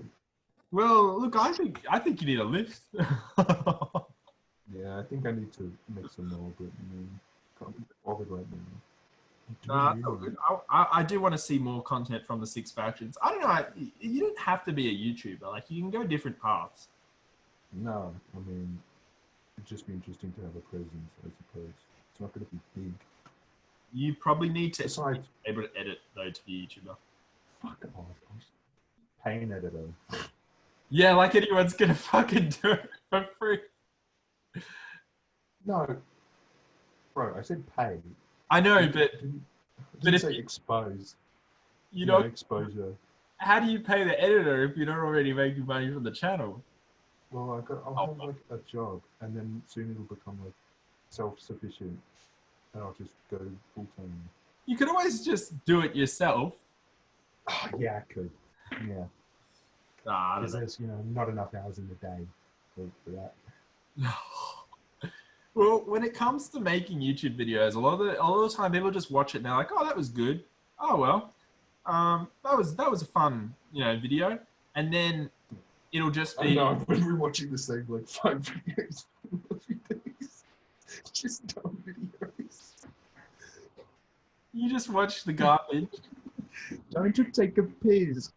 Well, look, I think you need a list. Yeah, I think I need to make some more, but can't be bothered right now. It's all good. I do want to see more content from the Six Factions. I don't know. You don't have to be a YouTuber. Like, you can go different paths. No, I mean, it'd just be interesting to have a presence, I suppose. It's not going to be big. You probably need to Besides, be able to edit, though, to be a YouTuber. Fuck off. Pain editor. Yeah, like anyone's going to fucking do it for free. No. Bro, I said pay. I know, but if you expose, you know, exposure. How do you pay the editor if you're not already making money from the channel? Well, I'll have like a job, and then soon it'll become like self-sufficient, and I'll just go full time. You could always just do it yourself. Oh, yeah, I could. Yeah. Because there's not enough hours in the day for that. Well, when it comes to making YouTube videos, a lot of the time people just watch it and they're like, "Oh, that was good. Oh well, that was a fun video," and then it'll just be. I know, I've been rewatching the same like 5 videos every day. Just dumb videos. You just watch the garbage. Don't you take a piss?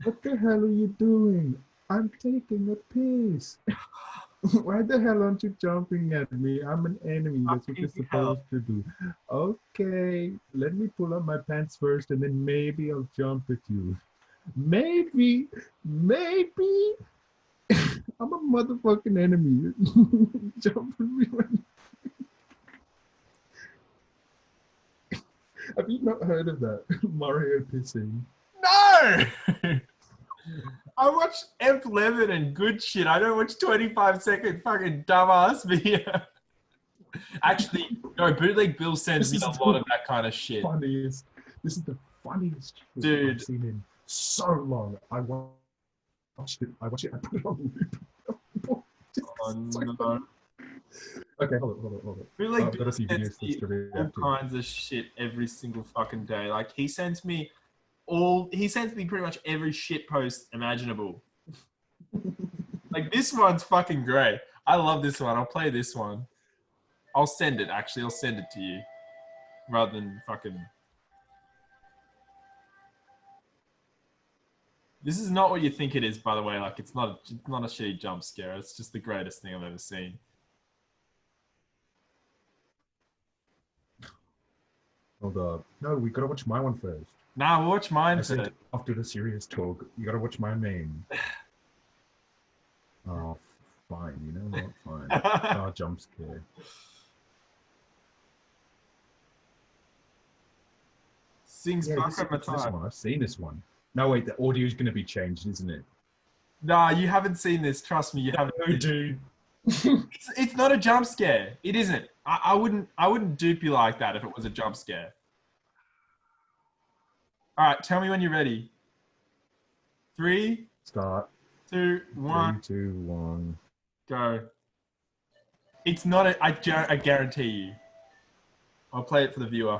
What the hell are you doing? I'm taking a piss. Why the hell aren't you jumping at me? I'm an enemy. That's what you're supposed to do. Okay, let me pull up my pants first and then maybe I'll jump at you. Maybe. I'm a motherfucking enemy. Jump at me when... Have you not heard of that? Mario pissing. No! I watch F11 and good shit. I don't watch 25-second fucking dumbass video. Actually, no, Bootleg Bill sends me a lot of that kind of shit. This is the funniest shit Dude. I've seen in so long. I watched it. I put it on loop. No. Okay, hold on. Bootleg Bill got a few sends videos to me all react to. kinds of shit every single fucking day. Like, he sends me pretty much every shit post imaginable. Like, this one's fucking great. I love this one. I'll play this one. I'll send it, actually. I'll send it to you. Rather than fucking... This is not what you think it is, by the way. Like, it's not a shitty jump scare. It's just the greatest thing I've ever seen. Hold up. No, we gotta watch my one first. Nah, watch mine I first. said after the serious talk, you gotta watch my main. Oh, fine. You know what? Fine. Oh, jump scare. Sings Yeah, Baka this Matai. one. I've seen this one. No, wait, the audio is going to be changed, isn't it? Nah, you haven't seen this. Trust me, you haven't. No, dude. It's not a jump scare. It isn't. I wouldn't dupe you like that if it was a jump scare. All right, tell me when you're ready. 3, Start. 2, 1, 3, 2, 1. go. It's not a. I guarantee you. I'll play it for the viewer.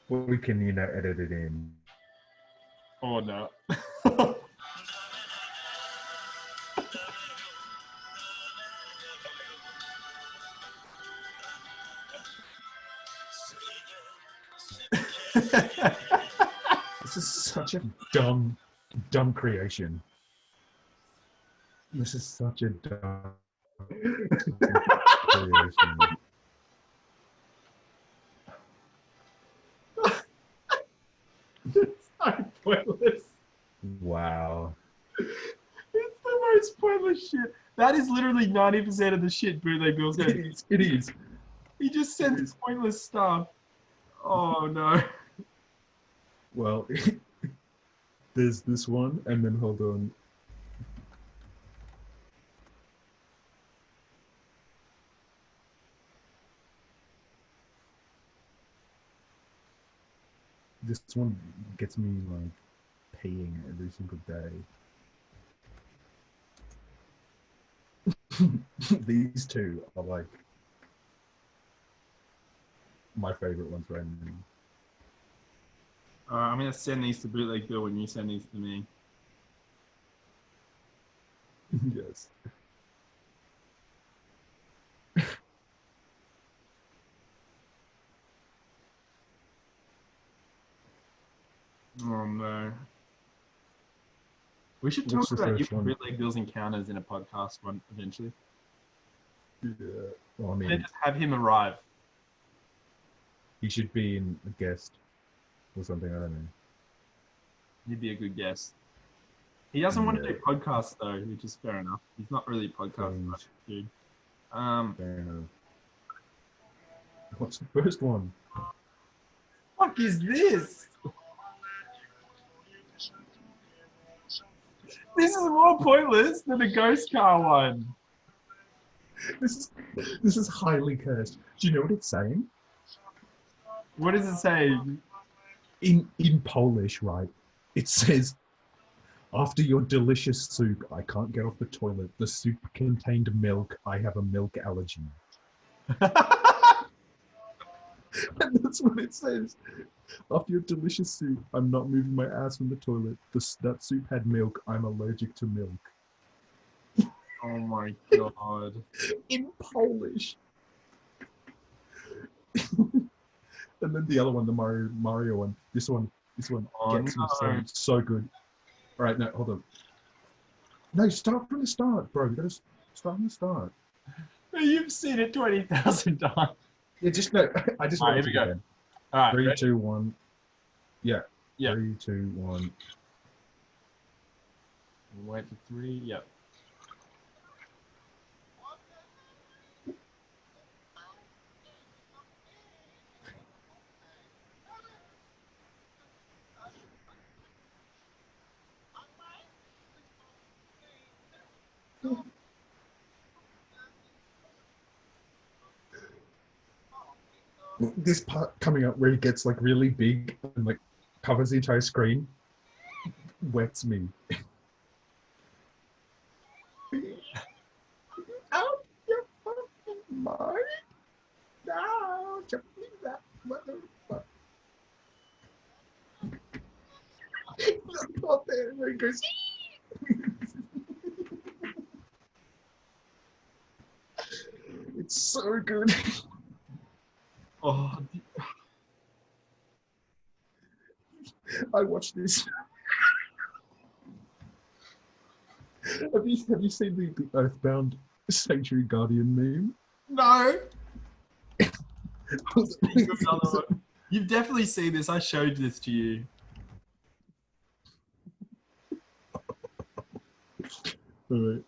Well, we can, edit it in. Oh no. This is such a dumb creation. This is such a dumb creation. It's so pointless. Wow. It's the most pointless shit. That is literally 90% of the shit Bootleg Bill says. It is. He just sends pointless stuff. Oh no. Well, there's this one, and then hold on. This one gets me like peeing every single day. These two are like my favorite ones right now. I'm gonna send these to Bootleg Bill when you send these to me. Yes. Oh no. We should talk What's the about first your one? Bootleg Bill's encounters in a podcast one eventually. Yeah. Well, I And then mean, just have him arrive. he should be in a guest or something. I don't know. He'd be a good guest. He doesn't want to Yeah. do podcasts though, which is fair enough. He's not really a podcast dude. Fair enough. What's the first one? Fuck is this? This is more pointless than the ghost car one. This is highly cursed. Do you know what it's saying? What does it say? In Polish, right? It says, "After your delicious soup, I can't get off the toilet. The soup contained milk. I have a milk allergy." And that's what it says. "After your delicious soup, I'm not moving my ass from the toilet. That soup had milk. I'm allergic to milk." Oh my god. In Polish. And then the other one, the Mario one. This one Oh, gets me no. so good. All right, no, hold on. No, start from the start, bro. You gotta start from the start. You've seen it 20,000 times. Yeah, just no. I just All right, want here to we go. again. All right. 3, Ready? 2, 1. Yeah. Yeah. 3, 2, 1. Wait for 3. Yep. This part coming up where it gets like really big and like covers the entire screen wets me. Out your fucking mind. No, just leave that motherfucker. Look out there where it goes. It's so good. Oh, I watched this. Have you seen the Earthbound Sanctuary Guardian meme? no. You've definitely seen this. I showed this to you. Alright.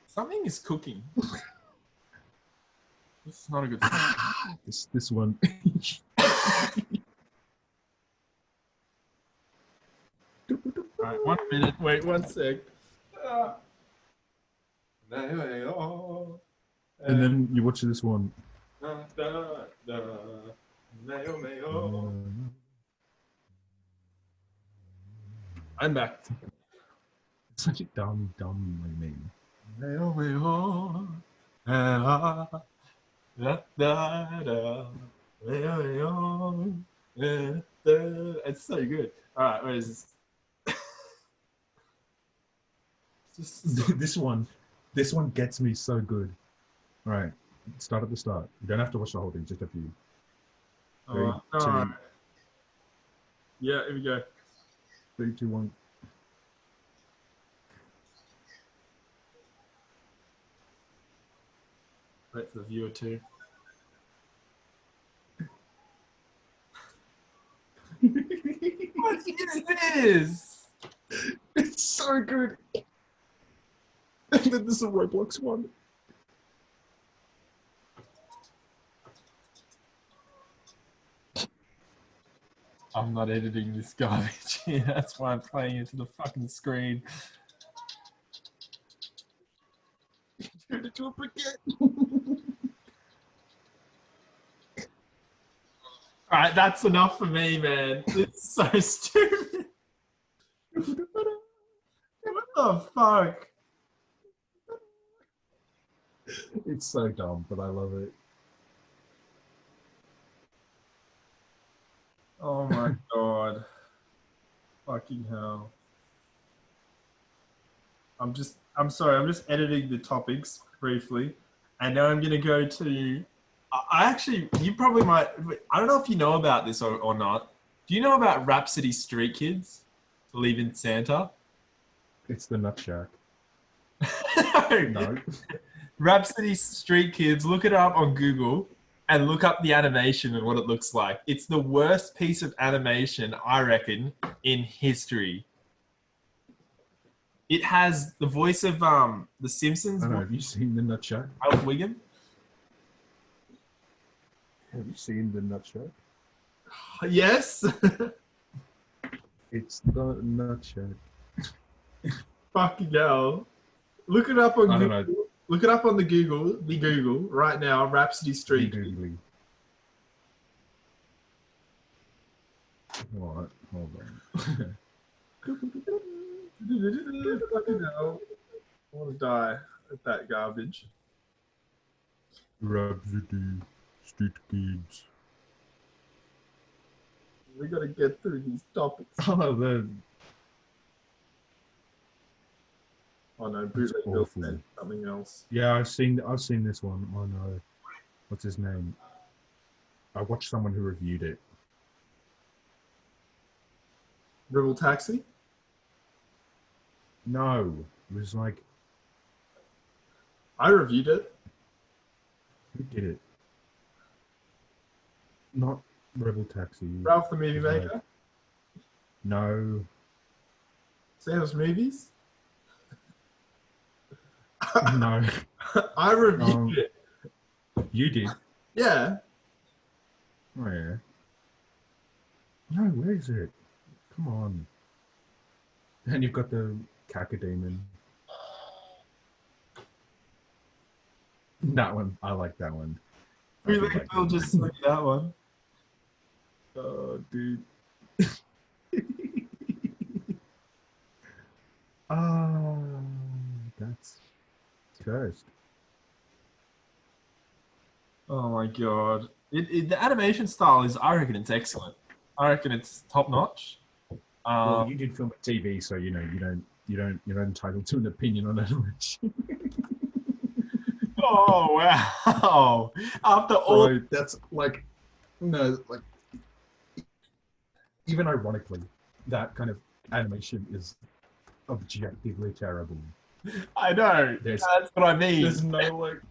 Something is cooking. It's not a good song. This one. Alright, 1 minute. Wait, 1 sec. And then you watch this one. I'm back. It's such a dumb name. It's so good. All right, where is this? This one gets me so good. All right, start at the start. You don't have to watch the whole thing, just a few. Three, two, Right. Yeah, here we go. 3, 2, 1. Wait for the viewer too. What is this? It's so good. And then there's a Roblox one. I'm not editing this garbage. Yeah, that's why I'm playing it to the fucking screen. Did you forget? All right, that's enough for me, man. It's so stupid. What the fuck? It's so dumb, but I love it. Oh my god. Fucking hell. I'm sorry, I'm just editing the topics briefly. And now I'm going to go to... I actually, you probably might... I don't know if you know about this or not. Do you know about Rhapsody Street Kids? Believe in Santa? It's the Nut Shack. No. Rhapsody Street Kids, look it up on Google and look up the animation and what it looks like. It's the worst piece of animation, I reckon, in history. It has the voice of The Simpsons. I don't know, have you seen the Nut Shack? Alf Wiggum? Have you seen the Nut Shack? Yes. It's the Nut Shack. Fucking hell. Look it up on I don't Google. know. Look it up on the Google right now, Rhapsody Street. Googly. What? Hold on. Fucking hell. I want to die at that garbage. Rhapsody Street Kids. We got to get through these topics. Oh, the... Oh no, Bootleg Bill awful. said something else. Yeah, I've seen this one. Oh no. What's his name? I watched someone who reviewed it. Rebel Taxi? No. It was like, I reviewed it. who did it? Not Rebel Taxi. Ralph the Movie It was Maker? No. Sam's Movies? No. I reviewed it. You did? Yeah. Oh yeah. No, where is it? Come on. And you've got the Cacodemon. That one. I like that one. I do Bootleg like Bill that just one. said that one. Oh, dude. Oh, that's cursed. Oh my god. The animation style is, I reckon it's excellent. I reckon it's top notch. Well, you did film at TV, so you know you're not entitled to an opinion on animation. Oh wow. After all So that's like, no, like, even ironically, that kind of animation is objectively terrible. I know. There's- That's what I mean. There's no like,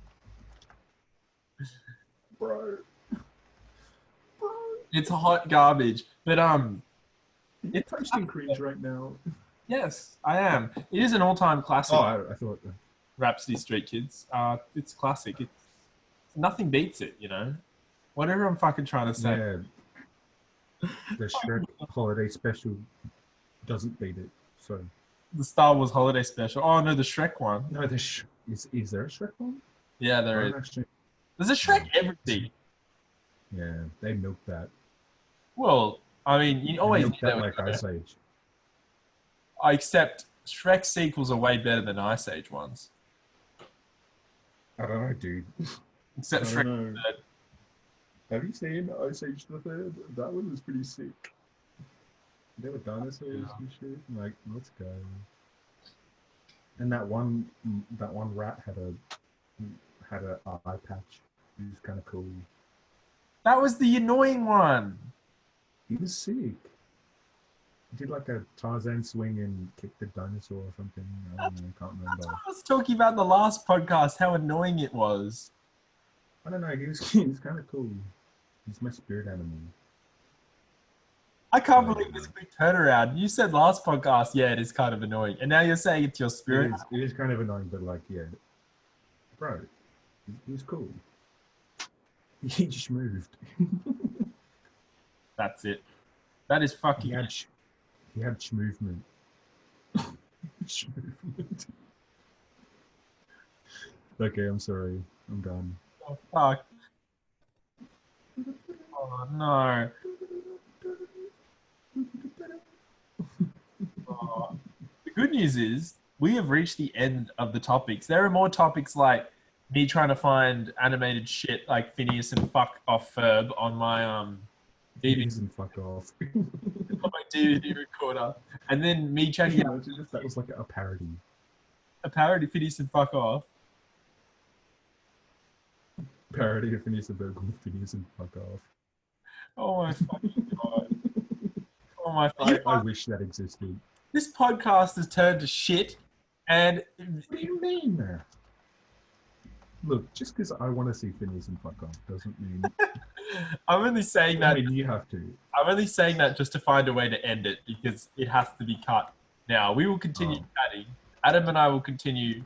bro. It's hot garbage. But You're posting cringe right now. yes, I am. It is an all-time classic. Oh, I thought. Rhapsody Street Kids. It's classic. It's nothing beats it, you know? Whatever I'm fucking trying to say. Yeah. The Shrek holiday special doesn't beat it. So The Star Wars holiday special. Oh no, the Shrek one. no, is there a Shrek one? Yeah, there is. Actually, There's a Shrek everything. yeah, they milked that. Well, I mean, you always milked that like Ice Age. Except Shrek sequels are way better than Ice Age ones. I don't know, dude. Except I Shrek. don't know. Have you seen Ice Age the Third? That one was pretty sick. There were dinosaurs and shit. Like, let's go. And that one rat had a eye patch. He was kind of cool. That was the annoying one. He was sick. He did like a Tarzan swing and kicked the dinosaur or something. I don't know. I can't remember. I was talking about in the last podcast how annoying it was. I don't know. He was kind of cool. He's my spirit animal. I can't believe this quick turnaround. You said last podcast, yeah, it is kind of annoying. And now you're saying it's your spirit. It is kind of annoying, but like, yeah. Bro, he was cool. He just moved. That's it. That is fucking... He had movement. Movement. Okay, I'm sorry. I'm done. Oh, fuck. Oh, no. Oh. The good news is we have reached the end of the topics. There are more topics like me trying to find animated shit like Phineas and Fuck Off Ferb on my Phineas and Fuck Off. on my DVD recorder, and then me checking out that was like a parody. A parody of Phineas and Fuck Off. Parody of Phineas and Ferb called Phineas and Fuck Off. Oh my fucking god. Oh my fucking I wish that existed. This podcast has turned to shit, and what do you mean, man? Look, just because I want to see Phineas and Fuck Off doesn't mean I'm only saying that. I mean, you have to. I'm only saying that just to find a way to end it because it has to be cut. Now we will continue chatting. Adam and I will continue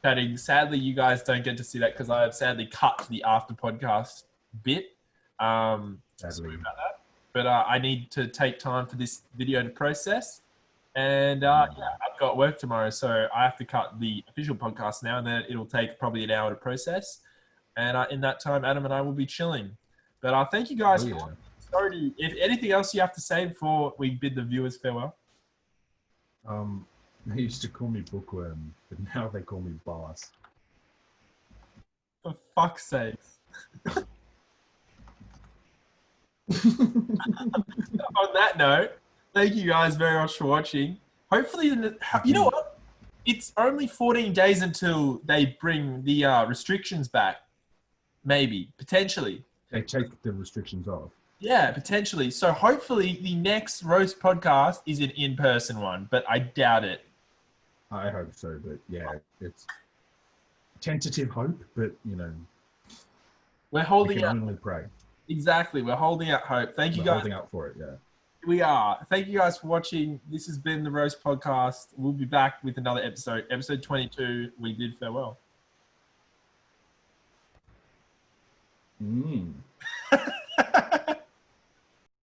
chatting. Sadly, you guys don't get to see that because I have sadly cut the after podcast bit. Sorry about that. But I need to take time for this video to process. And yeah, I've got work tomorrow, so I have to cut the official podcast now, and then it'll take probably an hour to process. And in that time, Adam and I will be chilling. But thank you guys. Sorry, if anything else you have to say before we bid the viewers farewell. They used to call me Bookworm, but now they call me Boss. For fuck's sakes. On that note, thank you guys very much for watching. Hopefully, you know what? It's only 14 days until they bring the restrictions back. Maybe, potentially. They take the restrictions off. Yeah, potentially. So hopefully the next Roast podcast is an in-person one, but I doubt it. I hope so, but yeah, it's tentative hope, but you know, we're holding we can out. only pray. Exactly, we're holding out hope. Thank you We're guys. holding out for it, yeah. We are. Thank you guys for watching. This has been the Roast Podcast. We'll be back with another episode. Episode 22, we bid farewell.